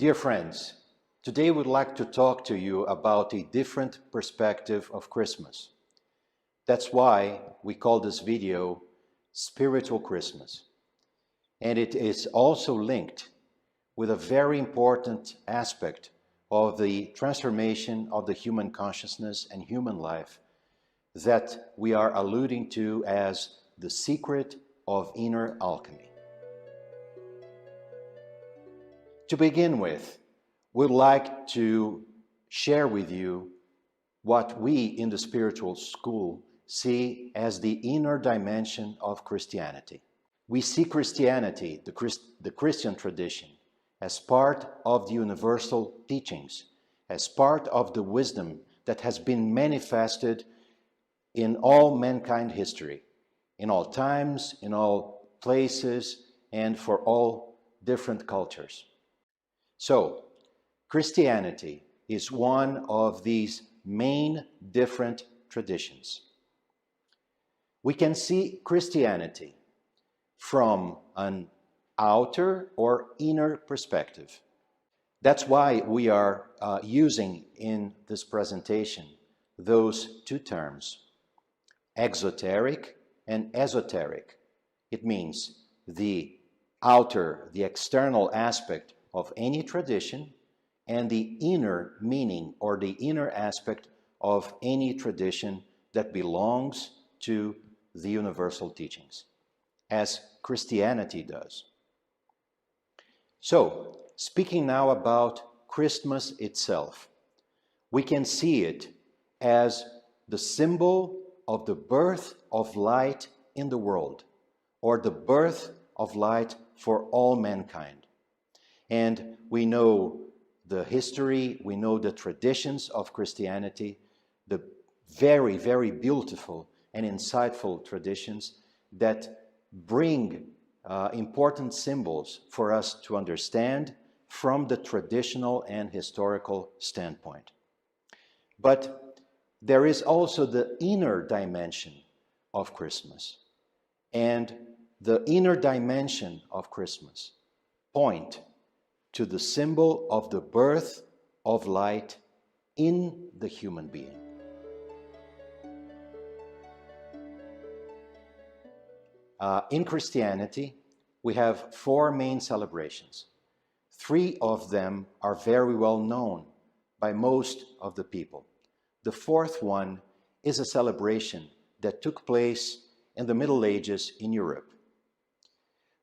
Dear friends, today we'd like to talk to you about a different perspective of Christmas. That's why we call this video Spiritual Christmas. And it is also linked with a very important aspect of the transformation of the human consciousness and human life that we are alluding to as the secret of inner alchemy. To begin with, we'd like to share with you what we in the spiritual school see as the inner dimension of Christianity. We see Christianity, the Christian tradition, as part of the universal teachings, as part of the wisdom that has been manifested in all mankind history, in all times, in all places, and for all different cultures. So, Christianity is one of these main different traditions. We can see Christianity from an outer or inner perspective. That's why we are using in this presentation those two terms, exoteric and esoteric. It means the outer, the external aspect of any tradition, and the inner meaning or the inner aspect of any tradition that belongs to the universal teachings, as Christianity does. So, speaking now about Christmas itself, we can see it as the symbol of the birth of light in the world, or the birth of light for all mankind. And we know the history, we know the traditions of Christianity, the very, very beautiful and insightful traditions that bring important symbols for us to understand from the traditional and historical standpoint. But there is also the inner dimension of Christmas. And the inner dimension of Christmas point to the symbol of the birth of light in the human being. In Christianity, we have four main celebrations. Three of them are very well known by most of the people. The fourth one is a celebration that took place in the Middle Ages in Europe.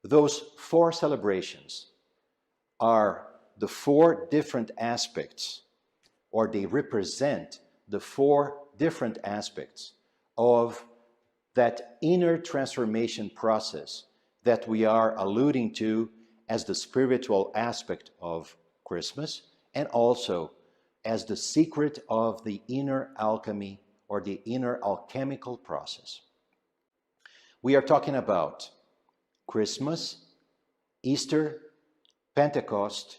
Those four celebrations are the four different aspects, or they represent the four different aspects of that inner transformation process that we are alluding to as the spiritual aspect of Christmas, and also as the secret of the inner alchemy or the inner alchemical process. We are talking about Christmas, Easter, Pentecost,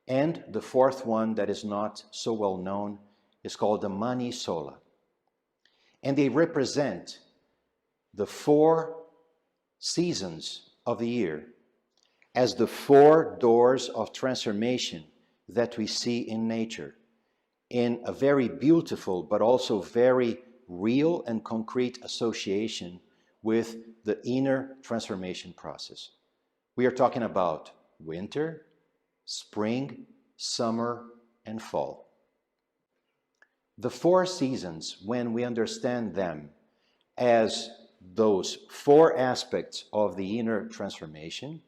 and the fourth one that is not so well known is called the Mani Sola. And they represent the four seasons of the year as the four doors of transformation that we see in nature, in a very beautiful but also very real and concrete association with the inner transformation process. We are talking about winter, spring, summer, and fall. The four seasons, when we understand them as those four aspects of the inner transformation,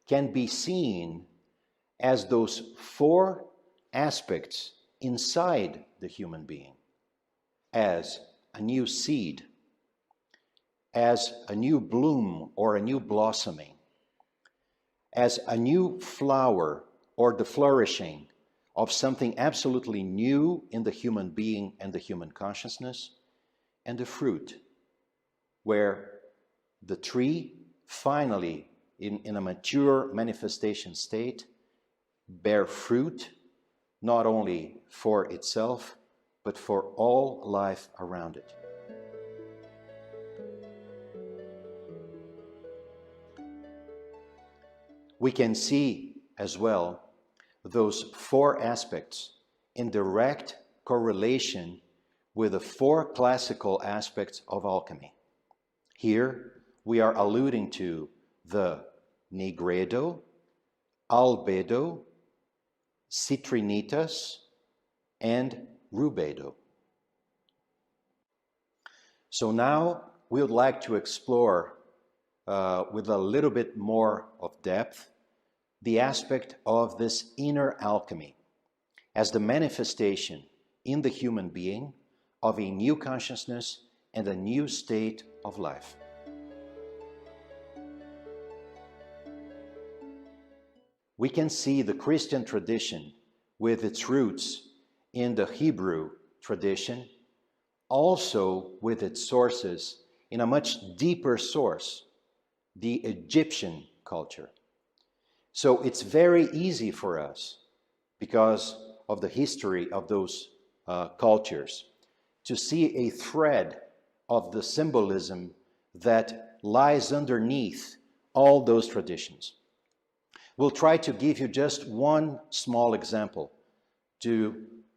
can be seen as those four aspects inside the human being, as a new seed, as a new bloom or a new blossoming, as a new flower or the flourishing of something absolutely new in the human being and the human consciousness, and the fruit, where the tree finally, in a mature manifestation state, bear fruit not only for itself, but for all life around it. We can see as well those four aspects in direct correlation with the four classical aspects of alchemy. Here we are alluding to the nigredo, albedo, citrinitas, and rubedo. So now we would like to explore with a little bit more of depth the aspect of this inner alchemy as the manifestation in the human being of a new consciousness and a new state of life. We can see the Christian tradition with its roots in the Hebrew tradition, also with its sources in a much deeper source, the Egyptian culture. So it's very easy for us, because of the history of those cultures, to see a thread of the symbolism that lies underneath all those traditions. We'll try to give you just one small example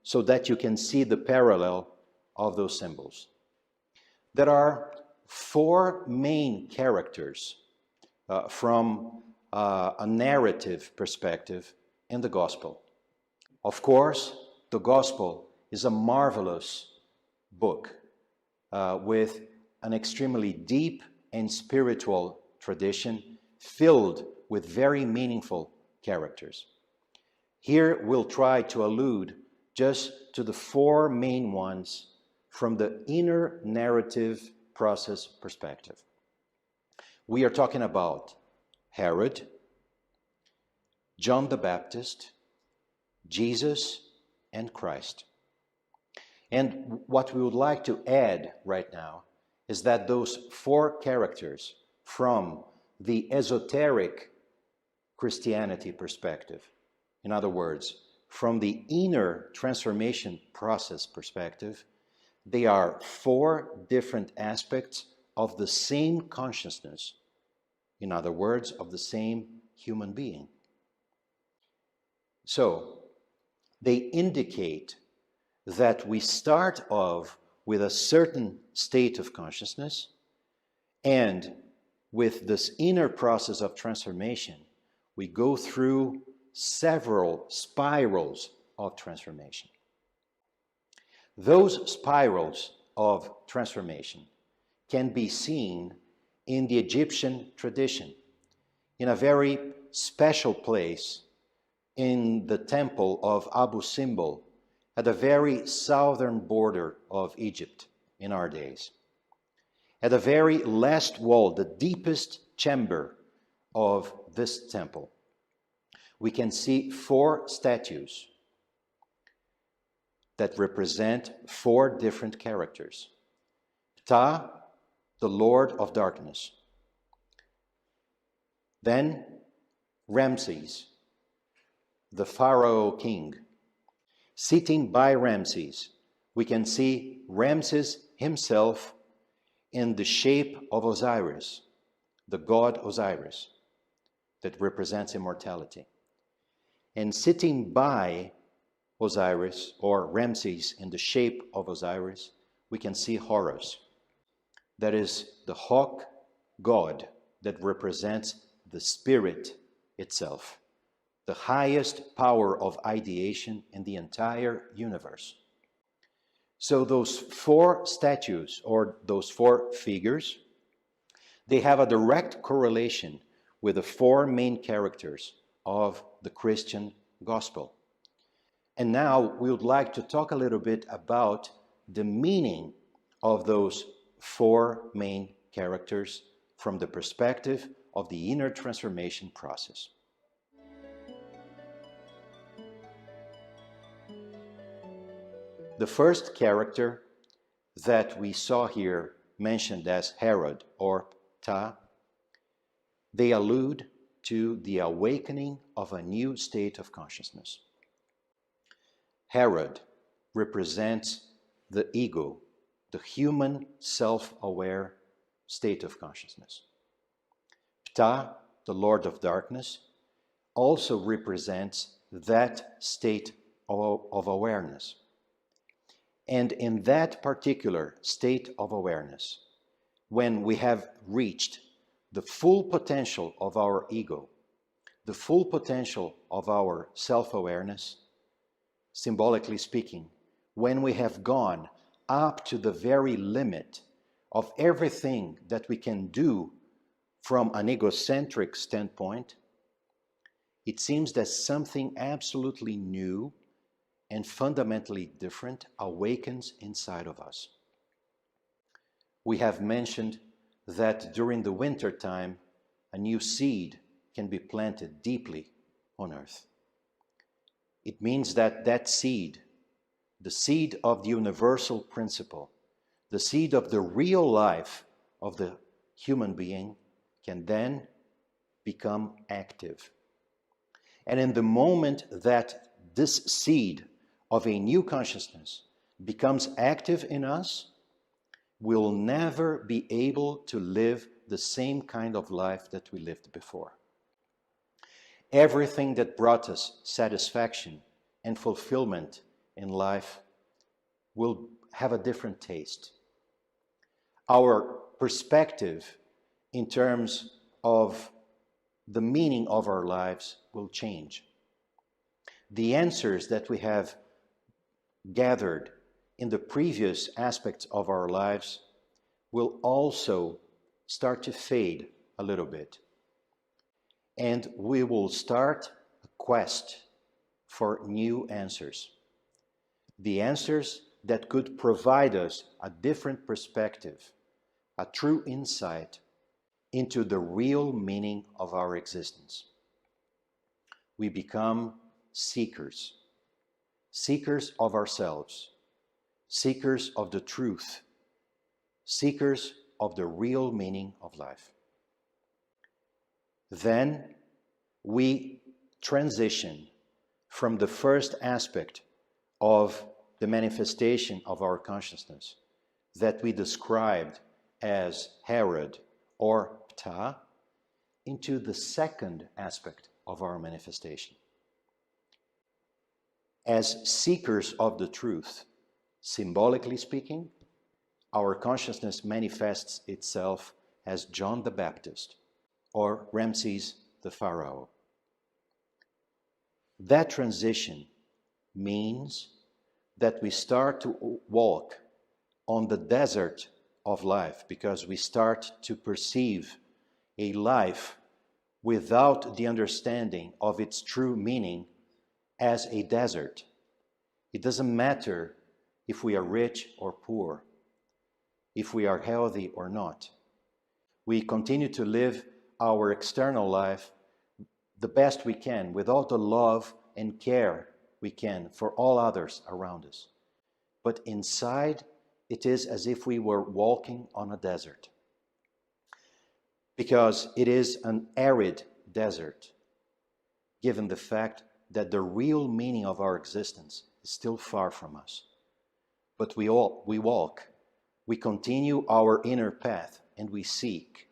so that you can see the parallel of those symbols. There are four main characters from a narrative perspective in the Gospel. Of course, the Gospel is a marvelous book with an extremely deep and spiritual tradition filled with very meaningful characters. Here we'll try to allude just to the four main ones from the inner narrative process perspective. We are talking about Herod, John the Baptist, Jesus, and Christ. And what we would like to add right now is that those four characters from the esoteric Christianity perspective, in other words, from the inner transformation process perspective, they are four different aspects of the same consciousness, in other words, of the same human being. So, they indicate that we start off with a certain state of consciousness, and with this inner process of transformation, we go through several spirals of transformation. Those spirals of transformation can be seen in the Egyptian tradition, in a very special place in the temple of Abu Simbel, at the very southern border of Egypt in our days. At the very last wall, the deepest chamber of this temple, we can see four statues that represent four different characters. Ptah, the Lord of Darkness. Then Ramses, the Pharaoh king. Sitting by Ramses, we can see Ramses himself in the shape of Osiris, the god Osiris, that represents immortality. And sitting by Osiris, or Ramses in the shape of Osiris, we can see Horus. That is the hawk god that represents the spirit itself, the highest power of ideation in the entire universe. So those four statues, or those four figures, they have a direct correlation with the four main characters of the Christian gospel. And now we would like to talk a little bit about the meaning of those four main characters from the perspective of the inner transformation process. The first character that we saw here mentioned as Herod or Ptah, they allude to the awakening of a new state of consciousness. Herod represents the ego, the human self-aware state of consciousness. Ptah, the Lord of Darkness, also represents that state of awareness. And in that particular state of awareness, when we have reached the full potential of our ego, the full potential of our self-awareness, symbolically speaking, when we have gone up to the very limit of everything that we can do from an egocentric standpoint, it seems that something absolutely new and fundamentally different awakens inside of us. We have mentioned that during the winter time, a new seed can be planted deeply on earth. It means that that seed, the seed of the universal principle, the seed of the real life of the human being, can then become active. And in the moment that this seed of a new consciousness becomes active in us, we'll never be able to live the same kind of life that we lived before. Everything that brought us satisfaction and fulfillment in life will have a different taste. Our perspective in terms of the meaning of our lives will change. The answers that we have gathered in the previous aspects of our lives will also start to fade a little bit. And we will start a quest for new answers. The answers that could provide us a different perspective, a true insight into the real meaning of our existence. We become seekers, seekers of ourselves, seekers of the truth, seekers of the real meaning of life. Then we transition from the first aspect of the manifestation of our consciousness that we described as Herod or Ptah into the second aspect of our manifestation. As seekers of the truth, symbolically speaking, our consciousness manifests itself as John the Baptist or Ramses the Pharaoh. That transition means that we start to walk on the desert of life because we start to perceive a life without the understanding of its true meaning as a desert. It doesn't matter if we are rich or poor, if we are healthy or not. We continue to live our external life the best we can with all the love and care we can for all others around us. But inside, it is as if we were walking on a desert. Because it is an arid desert, given the fact that the real meaning of our existence is still far from us. But we walk, we continue our inner path, and we seek.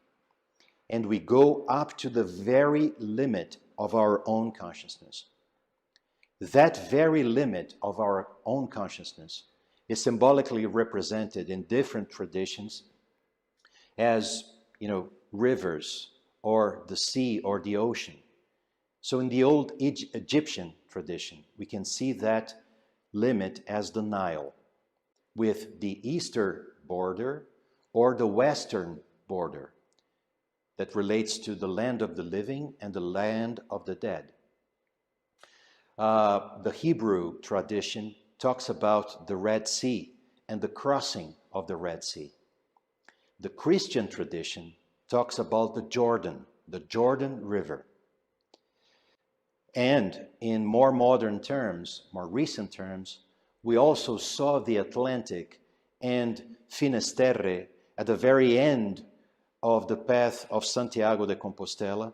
And we go up to the very limit of our own consciousness. That very limit of our own consciousness is symbolically represented in different traditions as, rivers or the sea or the ocean. So in the old Egyptian tradition, we can see that limit as the Nile, with the eastern border or the western border that relates to the land of the living and the land of the dead. The Hebrew tradition talks about the Red Sea and the crossing of the Red Sea. The Christian tradition talks about the Jordan River. And in more modern terms, more recent terms, we also saw the Atlantic and Finisterre at the very end of the path of Santiago de Compostela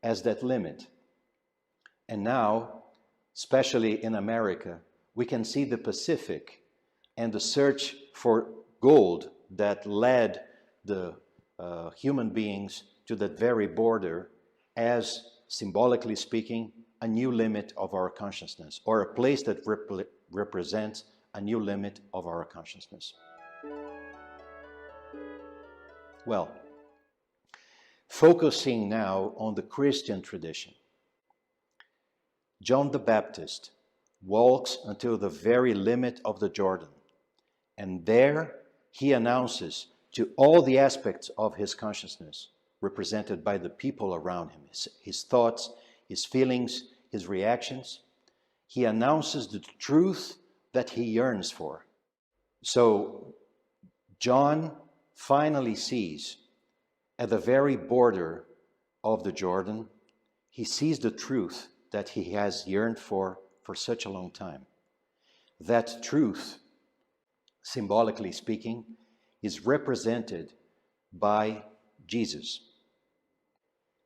as that limit. And now, especially in America, we can see the Pacific and the search for gold that led the human beings to that very border as, symbolically speaking, a new limit of our consciousness, or a place that represents a new limit of our consciousness. Well, focusing now on the Christian tradition, John the Baptist walks until the very limit of the Jordan, and there he announces to all the aspects of his consciousness, represented by the people around him, his thoughts, his feelings, his reactions, he announces the truth that he yearns for. So John finally sees, at the very border of the Jordan, he sees the truth that he has yearned for such a long time. That truth, symbolically speaking, is represented by Jesus.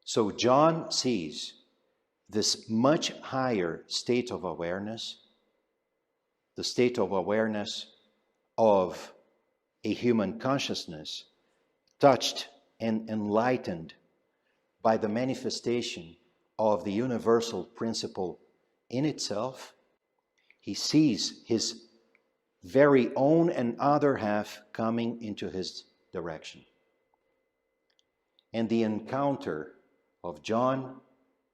So John sees this much higher state of awareness, the state of awareness of a human consciousness touched and enlightened by the manifestation of the universal principle in itself. He sees his very own and other half coming into his direction. And the encounter of John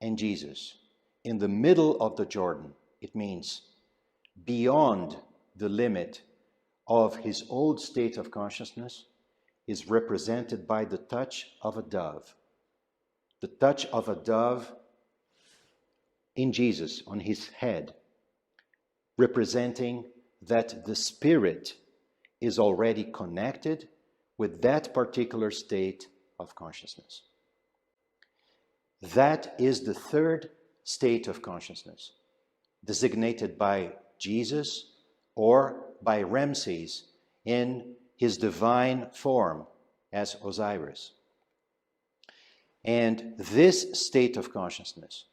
and Jesus in the middle of the Jordan, it means beyond the limit of his old state of consciousness, is represented by the touch of a dove. The touch of a dove in Jesus on his head, representing that the spirit is already connected with that particular state of consciousness. That is the third state of consciousness, designated by Jesus or by Ramses in his divine form as Osiris. And this state of consciousness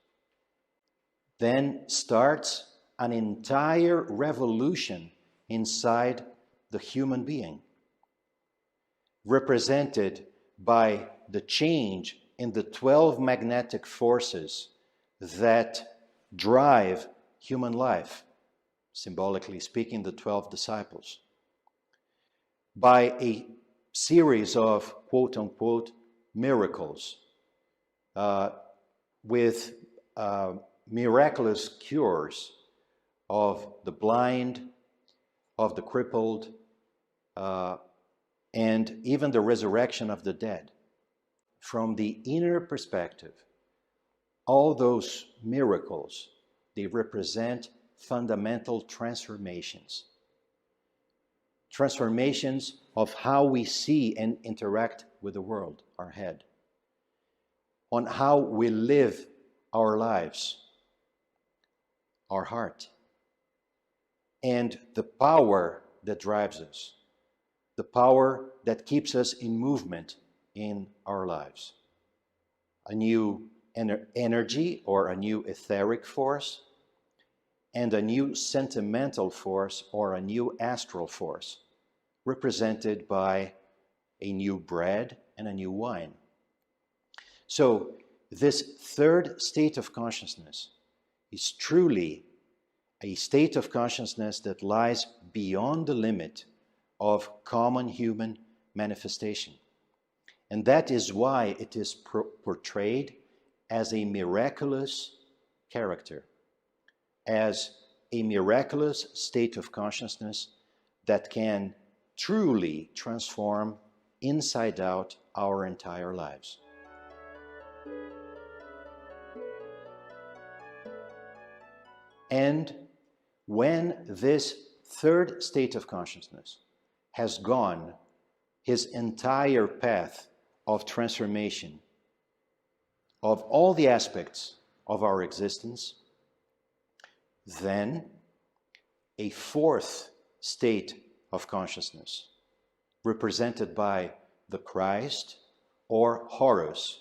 then starts an entire revolution inside the human being, represented by the change in the 12 magnetic forces that drive human life, symbolically speaking, the 12 disciples, by a series of quote-unquote miracles with miraculous cures of the blind, of the crippled, and even the resurrection of the dead. From the inner perspective, all those miracles, they represent fundamental transformations. Transformations of how we see and interact with the world, our head, on how we live our lives, our heart, and the power that drives us, the power that keeps us in movement in our lives. A new energy or a new etheric force, and a new sentimental force or a new astral force, represented by a new bread and a new wine. So this third state of consciousness is truly a state of consciousness that lies beyond the limit of common human manifestation. And that is why it is portrayed as a miraculous character, as a miraculous state of consciousness that can truly transform inside out our entire lives. And when this third state of consciousness has gone his entire path of transformation of all the aspects of our existence, then a fourth state of consciousness, represented by the Christ or Horus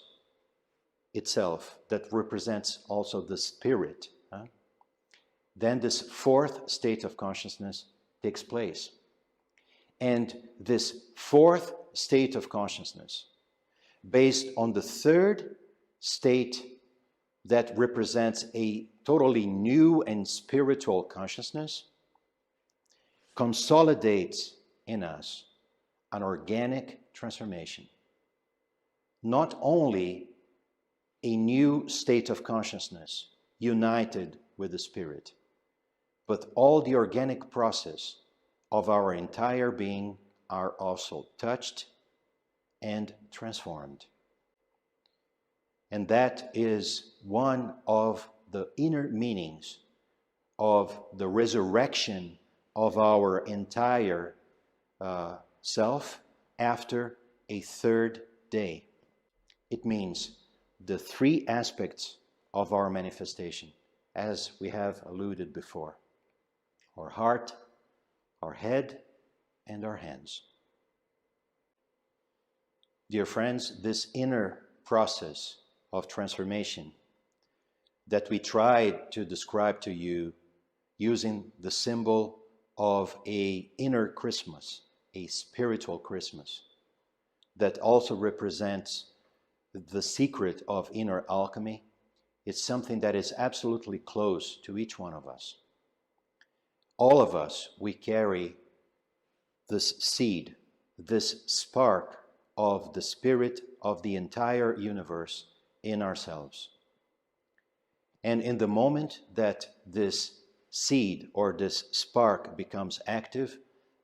itself, that represents also the spirit, then this fourth state of consciousness takes place. And this fourth state of consciousness, based on the third state that represents a totally new and spiritual consciousness, consolidates in us an organic transformation. Not only a new state of consciousness united with the Spirit, but all the organic process of our entire being are also touched and transformed. And that is one of the inner meanings of the resurrection of our entire self after a third day. It means the three aspects of our manifestation, as we have alluded before: our heart, our head, and our hands. Dear friends, this inner process of transformation that we tried to describe to you using the symbol of an inner Christmas, a spiritual Christmas, that also represents the secret of inner alchemy, is something that is absolutely close to each one of us. All of us, we carry this seed, this spark of the spirit of the entire universe in ourselves. And in the moment that this seed or this spark becomes active,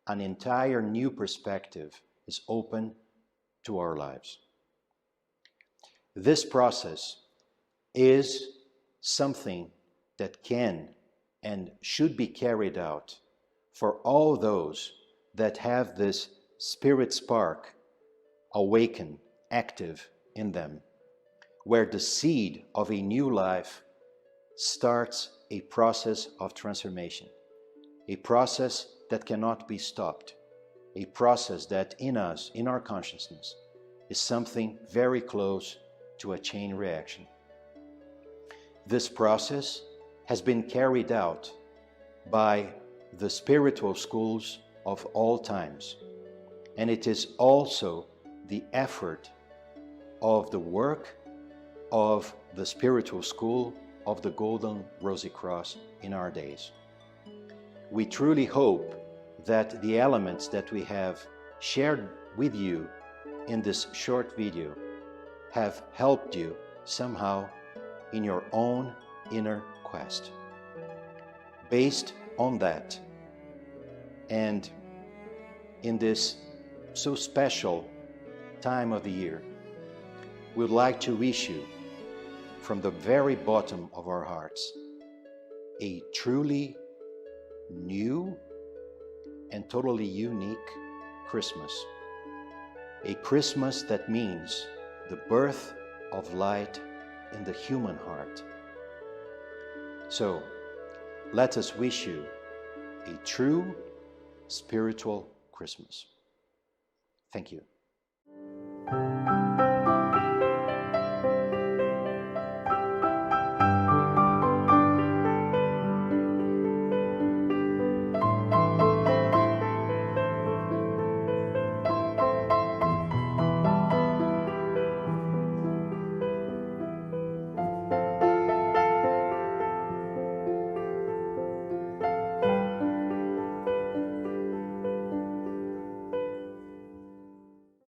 an entire new perspective is open to our lives. This process is something that can and should be carried out for all those that have this spirit spark awaken, active in them, where the seed of a new life starts a process of transformation, a process that cannot be stopped, a process that in us, in our consciousness, is something very close to a chain reaction. This process has been carried out by the spiritual schools of all times, and it is also the effort of the work of the spiritual school of the Golden Rosycross in our days. We truly hope that the elements that we have shared with you in this short video have helped you somehow in your own inner quest. Based on that, and in this so special time of the year, we'd like to wish you, from the very bottom of our hearts, a truly new and totally unique Christmas. A Christmas that means the birth of light in the human heart. So, let us wish you a true spiritual Christmas. Thank you.